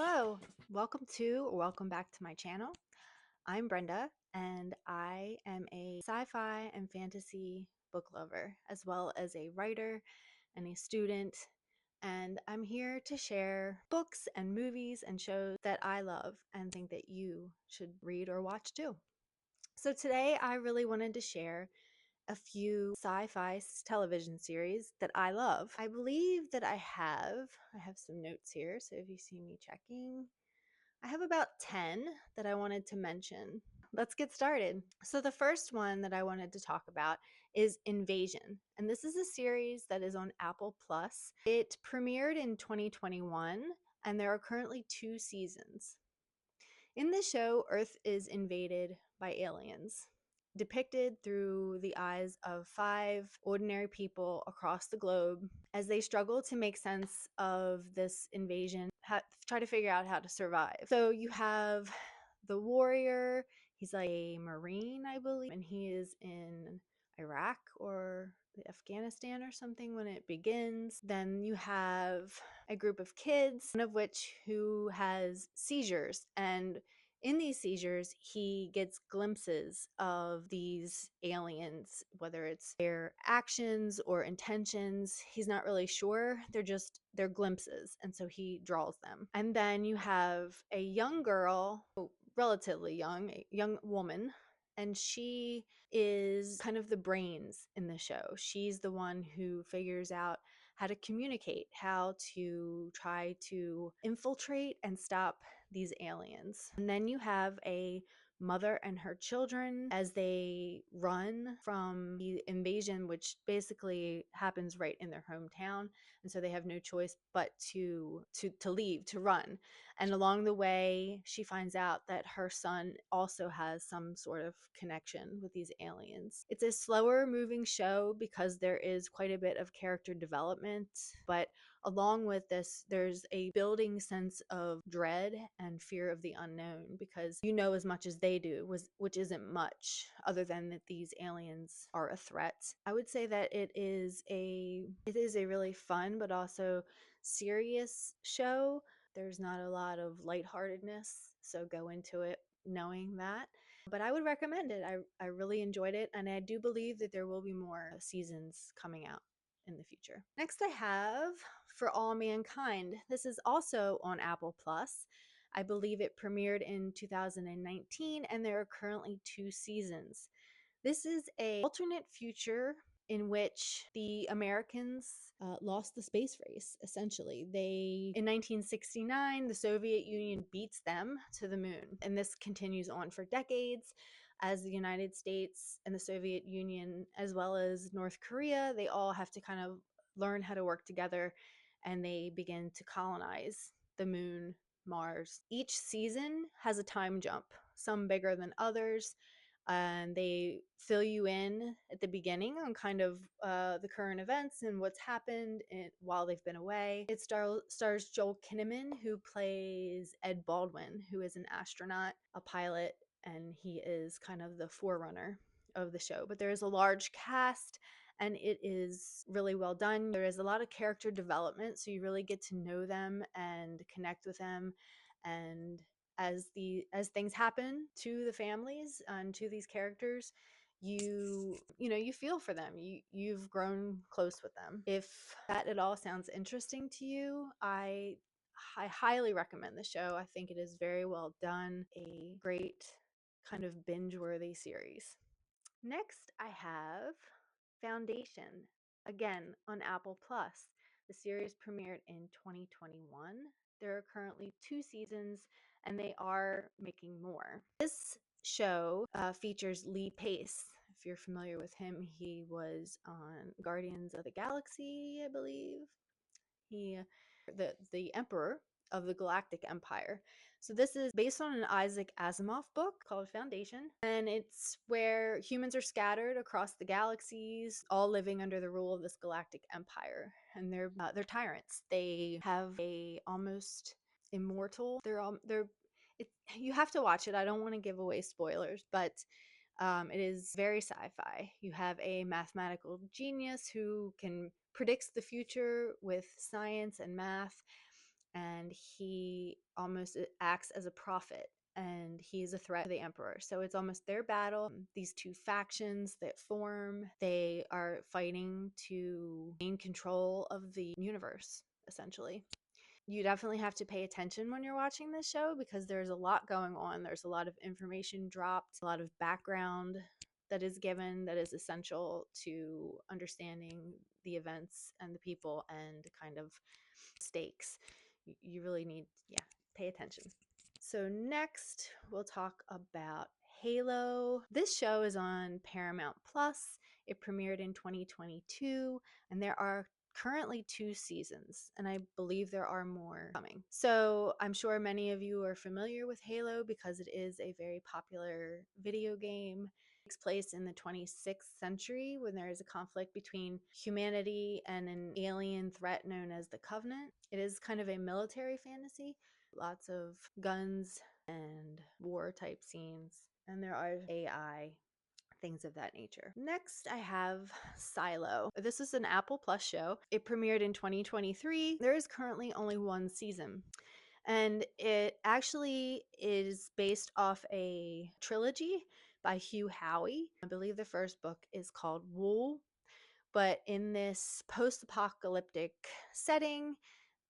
Hello, welcome back to my channel. I'm Brenda, and I am a sci-fi and fantasy book lover, as well as a writer and a student. And I'm here to share books and movies and shows that I love and think that you should read or watch too. So today I really wanted to share a few sci-fi television series that I love. I believe that I have some notes here, so if you see me checking, I have about 10 that I wanted to mention. Let's get started. So, the first one that I wanted to talk about is Invasion. And this is a series that is on Apple Plus. It premiered in 2021, and there are currently 2 seasons. In the show, Earth is invaded by aliens, depicted through the eyes of 5 ordinary people across the globe as they struggle to make sense of this invasion, try to figure out how to survive. So you have the warrior, he's like a Marine, I believe, and he is in Iraq or Afghanistan or something when it begins. Then you have a group of kids, one of which who has seizures, and in these seizures he gets glimpses of these aliens, whether it's their actions or intentions. He's not really sure. They're glimpses, and so he draws them. And then you have a young girl, relatively young, a young woman, and she is kind of the brains in the show. She's the one who figures out how to communicate, how to try to infiltrate and stop these aliens. And then you have a mother and her children as they run from the invasion, which basically happens right in their hometown, and so they have no choice but to leave, to run. And along the way, she finds out that her son also has some sort of connection with these aliens. It's a slower moving show because there is quite a bit of character development, but along with this, there's a building sense of dread and fear of the unknown because you know as much as they do, which isn't much other than that these aliens are a threat. I would say that it is a really fun but also serious show. There's not a lot of lightheartedness, so go into it knowing that. But I would recommend it. I really enjoyed it, and I do believe that there will be more seasons coming out in the future. Next, I have For All Mankind. This is also on Apple Plus. I believe it premiered in 2019, and there are currently 2 seasons. This is a alternate future in which the Americans lost the space race, essentially. In 1969, the Soviet Union beats them to the moon. And this continues on for decades as the United States and the Soviet Union, as well as North Korea, they all have to kind of learn how to work together, and they begin to colonize the moon, Mars. Each season has a time jump, some bigger than others, and they fill you in at the beginning on kind of the current events and what's happened while they've been away. It stars Joel Kinnaman, who plays Ed Baldwin, who is an astronaut, a pilot, and he is kind of the forerunner of the show. But there is a large cast, and it is really well done. There is a lot of character development, so you really get to know them and connect with them. And as things happen to the families and to these characters, you feel for them. You've grown close with them. If that at all sounds interesting to you, I highly recommend the show. I think it is very well done, a great kind of binge-worthy series. Next, I have Foundation, again on Apple Plus. The series premiered in 2021. There are currently 2 seasons, and they are making more. This show features Lee Pace. If you're familiar with him, he was on Guardians of the Galaxy, I believe. He the emperor of the Galactic Empire. So this is based on an Isaac Asimov book called Foundation, and it's where humans are scattered across the galaxies, all living under the rule of this galactic empire, and they're tyrants. They have a almost immortal. You have to watch it. I don't want to give away spoilers, but it is very sci-fi. You have a mathematical genius who can predicts the future with science and math, and he almost acts as a prophet, and he is a threat to the emperor. So it's almost their battle. These two factions that form, they are fighting to gain control of the universe, essentially. You definitely have to pay attention when you're watching this show because there's a lot going on. There's a lot of information dropped, a lot of background that is given that is essential to understanding the events and the people and kind of stakes. You really need, yeah, pay attention. So next, we'll talk about Halo. This show is on Paramount Plus. It premiered in 2022, and there are currently 2 seasons, and I believe there are more coming. So I'm sure many of you are familiar with Halo because it is a very popular video game. It takes place in the 26th century when there is a conflict between humanity and an alien threat known as the Covenant. It is kind of a military fantasy, lots of guns and war type scenes, and there are AI, things of that nature. Next, I have Silo. This is an Apple Plus show. It premiered in 2023. There is currently only 1 season. And it actually is based off a trilogy by Hugh Howey. I believe the first book is called Wool. But in this post apocalyptic setting,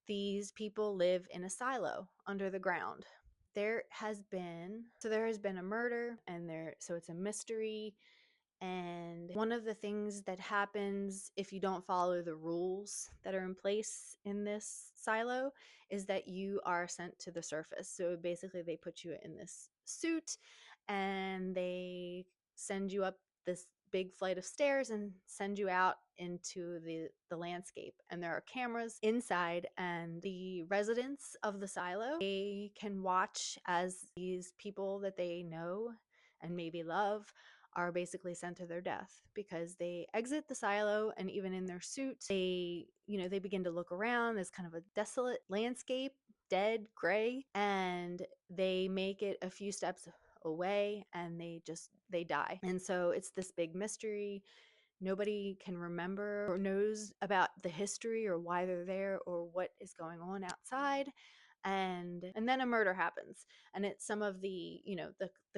these people live in a silo under the ground. There has been a murder, and so it's a mystery. And one of the things that happens if you don't follow the rules that are in place in this silo is that you are sent to the surface. So basically, they put you in this suit and they send you up this big flight of stairs and send you out into the landscape. And there are cameras inside, and the residents of the silo, they can watch as these people that they know and maybe love are basically sent to their death because they exit the silo, and even in their suit, they begin to look around. There's kind of a desolate landscape, dead, gray, and they make it a few steps away and they die. And so it's this big mystery. Nobody can remember or knows about the history or why they're there or what is going on outside. And then a murder happens, and it's some of the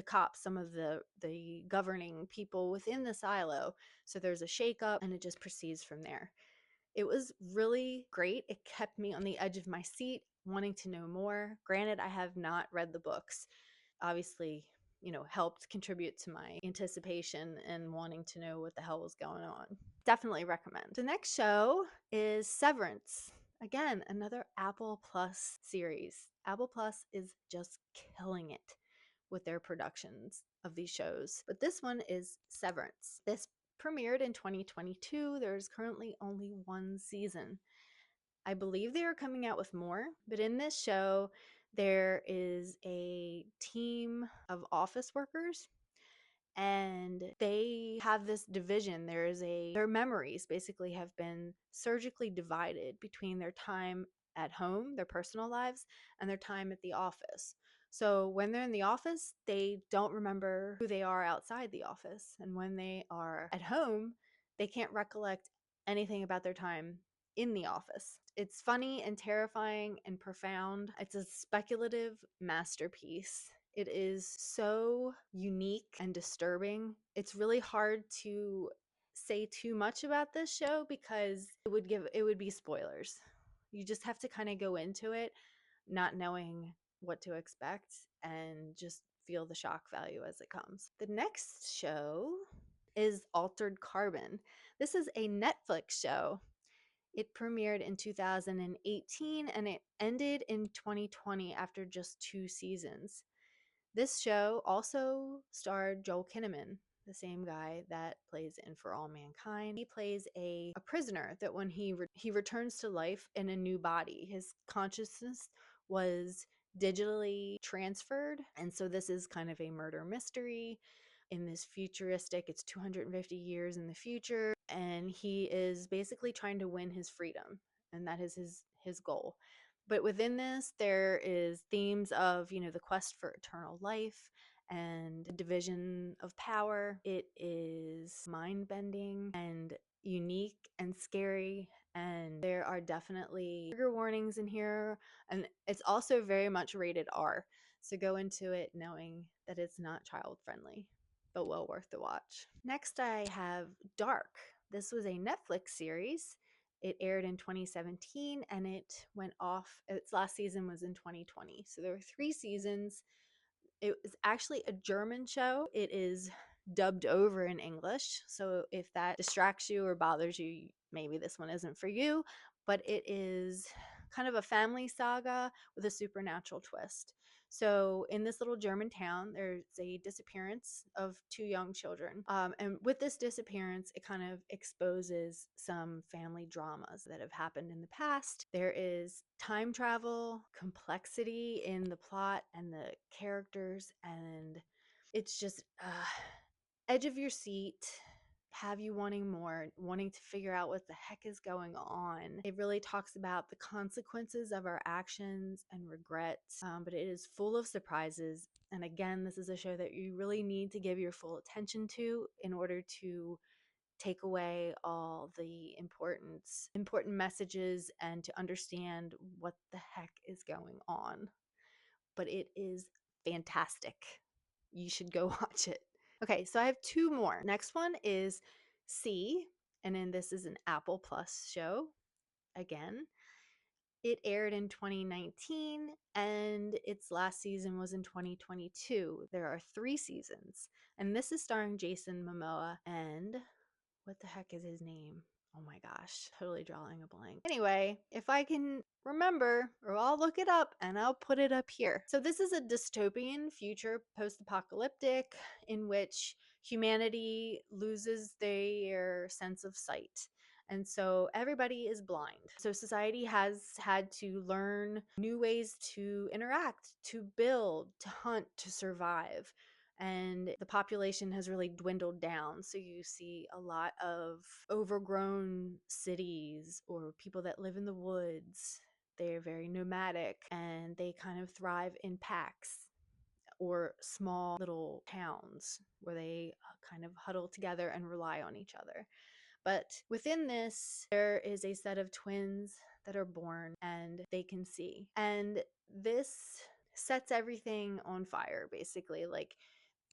cops, some of the governing people within the silo. So there's a shakeup, and it just proceeds from there. It was really great. It kept me on the edge of my seat, wanting to know more. Granted, I have not read the books. Obviously, helped contribute to my anticipation and wanting to know what the hell was going on. Definitely recommend. The next show is Severance. Again, another Apple Plus series. Apple Plus is just killing it with their productions of these shows. But this one is Severance. This premiered in 2022. There's currently only 1 season. I believe they are coming out with more, but in this show, there is a team of office workers, and they have this division. Their memories basically have been surgically divided between their time at home, their personal lives, and their time at the office. So when they're in the office, they don't remember who they are outside the office. And when they are at home, they can't recollect anything about their time in the office. It's funny and terrifying and profound. It's a speculative masterpiece. It is so unique and disturbing. It's really hard to say too much about this show because it would be spoilers. You just have to kind of go into it not knowing what to expect and just feel the shock value as it comes. The next show is Altered Carbon. This is a Netflix show. It premiered in 2018 and it ended in 2020 after just 2 seasons. This show also starred Joel Kinnaman, the same guy that plays in For All Mankind. He plays a prisoner that when he returns to life in a new body, his consciousness was digitally transferred. And so this is kind of a murder mystery in this futuristic, it's 250 years in the future, and he is basically trying to win his freedom, and that is his goal. But within this, there is themes of, the quest for eternal life and division of power. It is mind-bending and unique and scary and there are definitely trigger warnings in here, and it's also very much rated R. So go into it knowing that it's not child friendly, but well worth the watch. Next, I have Dark. This was a Netflix series. It aired in 2017 and it went off, its last season was in 2020. So there were 3 seasons. It was actually a German show. It is dubbed over in English. So if that distracts you or bothers you, maybe this one isn't for you. But it is kind of a family saga with a supernatural twist. So in this little German town, there's a disappearance of 2 young children. And with this disappearance, it kind of exposes some family dramas that have happened in the past. There is time travel, complexity in the plot and the characters, and it's just edge of your seat, have you wanting more, wanting to figure out what the heck is going on. It really talks about the consequences of our actions and regrets, but it is full of surprises. And again, this is a show that you really need to give your full attention to in order to take away all the important messages and to understand what the heck is going on. But it is fantastic. You should go watch it. Okay, so I have 2 more. Next one is C, and then this is an Apple Plus show. Again, it aired in 2019 and its last season was in 2022. There are 3 seasons, and this is starring Jason Momoa and what the heck is his name? Oh my gosh, totally drawing a blank. Anyway, if I can remember, or I'll look it up and I'll put it up here. So this is a dystopian future, post-apocalyptic, in which humanity loses their sense of sight. And so everybody is blind. So society has had to learn new ways to interact, to build, to hunt, to survive, and the population has really dwindled down. So you see a lot of overgrown cities or people that live in the woods. They're very nomadic and they kind of thrive in packs or small little towns where they kind of huddle together and rely on each other. But within this, there is a set of twins that are born and they can see. And this sets everything on fire, basically. Like,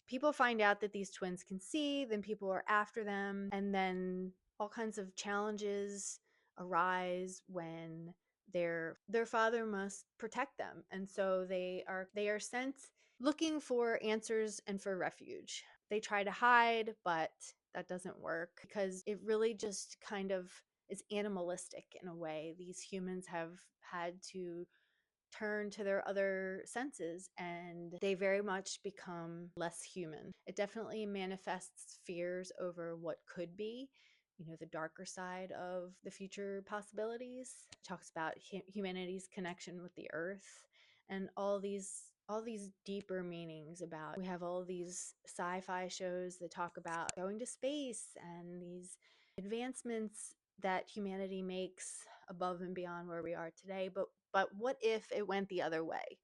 people find out that these twins can see, then people are after them, and then all kinds of challenges arise when their father must protect them. And so they are sent looking for answers and for refuge. They try to hide, but that doesn't work because it really just kind of is animalistic in a way. These humans have had to turn to their other senses and they very much become less human. It definitely manifests fears over what could be, the darker side of the future possibilities. It talks about humanity's connection with the earth and all these deeper meanings about. We have all these sci-fi shows that talk about going to space and these advancements that humanity makes above and beyond where we are today. But what if it went the other way?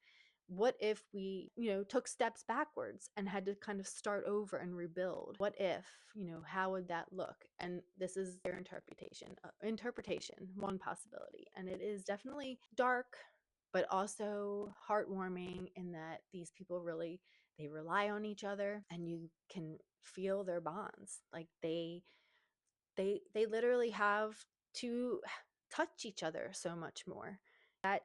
What if we, took steps backwards and had to kind of start over and rebuild? What if, how would that look? And this is their interpretation, one possibility. And it is definitely dark, but also heartwarming in that these people really, they rely on each other and you can feel their bonds. Like they literally have to touch each other so much more. That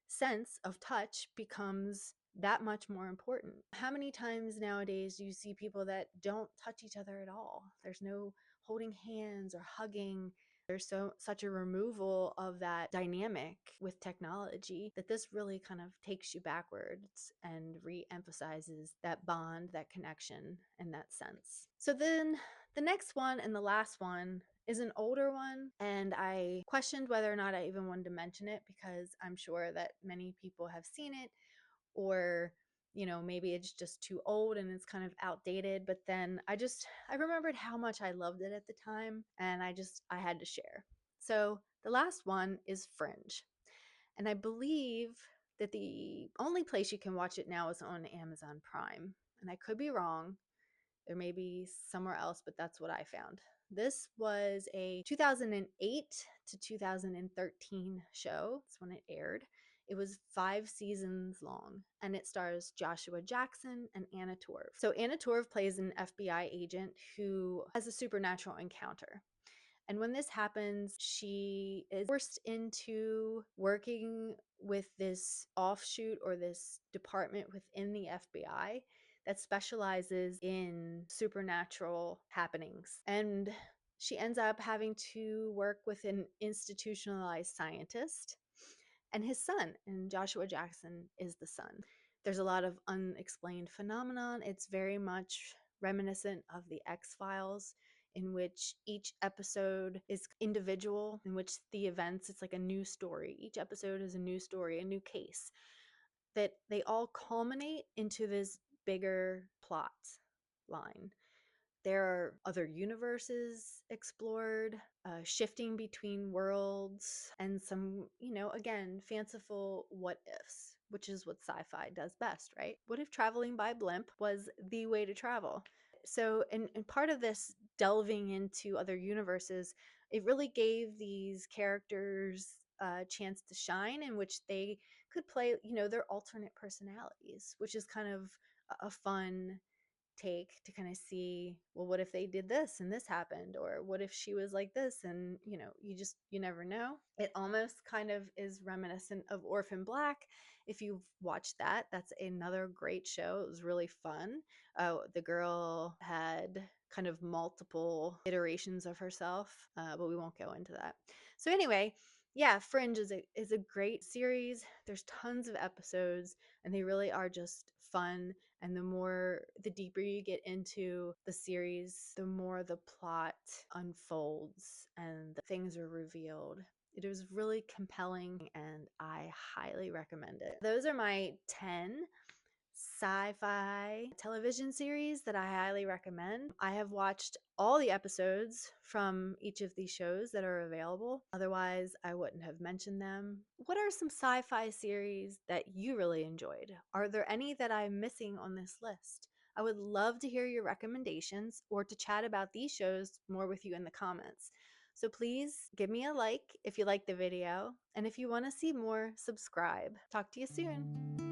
sense of touch becomes that much more important. How many times nowadays do you see people that don't touch each other at all? There's no holding hands or hugging. There's such a removal of that dynamic with technology that this really kind of takes you backwards and re-emphasizes that bond, that connection, and that sense. So then the next one and the last one is an older one, and I questioned whether or not I even wanted to mention it because I'm sure that many people have seen it, or maybe it's just too old and it's kind of outdated. But then I remembered how much I loved it at the time, and I had to share. So the last one is Fringe, and I believe that the only place you can watch it now is on Amazon Prime, and I could be wrong. There may be somewhere else, but that's what I found. This was a 2008 to 2013 show. That's when it aired. It was 5 seasons long, and it stars Joshua Jackson and Anna Torv. So Anna Torv plays an FBI agent who has a supernatural encounter. And when this happens, she is forced into working with this offshoot or this department within the FBI that specializes in supernatural happenings. And she ends up having to work with an institutionalized scientist and his son, and Joshua Jackson is the son. There's a lot of unexplained phenomenon. It's very much reminiscent of the X-Files, in which each episode is individual, in which the events, it's like a new story. Each episode is a new story, a new case, that they all culminate into this bigger plot line. There are other universes explored, shifting between worlds, and some, again, fanciful what ifs, which is what sci fi does best, right? What if traveling by blimp was the way to travel? So, and part of this delving into other universes, it really gave these characters a chance to shine, in which they could play, their alternate personalities, which is kind of a fun take to kind of see, well, what if they did this and this happened, or what if she was like this, and you never know. It almost kind of is reminiscent of Orphan Black. If you've watched that, that's another great show. It was really fun. The girl had kind of multiple iterations of herself, but we won't go into that. So anyway, yeah, Fringe is a great series. There's tons of episodes, and they really are just fun. And the deeper you get into the series, the more the plot unfolds and the things are revealed. It was really compelling, and I highly recommend it. Those are my 10 sci-fi television series that I highly recommend. I have watched all the episodes from each of these shows that are available. Otherwise, I wouldn't have mentioned them. What are some sci-fi series that you really enjoyed? Are there any that I'm missing on this list? I would love to hear your recommendations or to chat about these shows more with you in the comments. So please give me a like if you like the video, and if you want to see more, subscribe. Talk to you soon.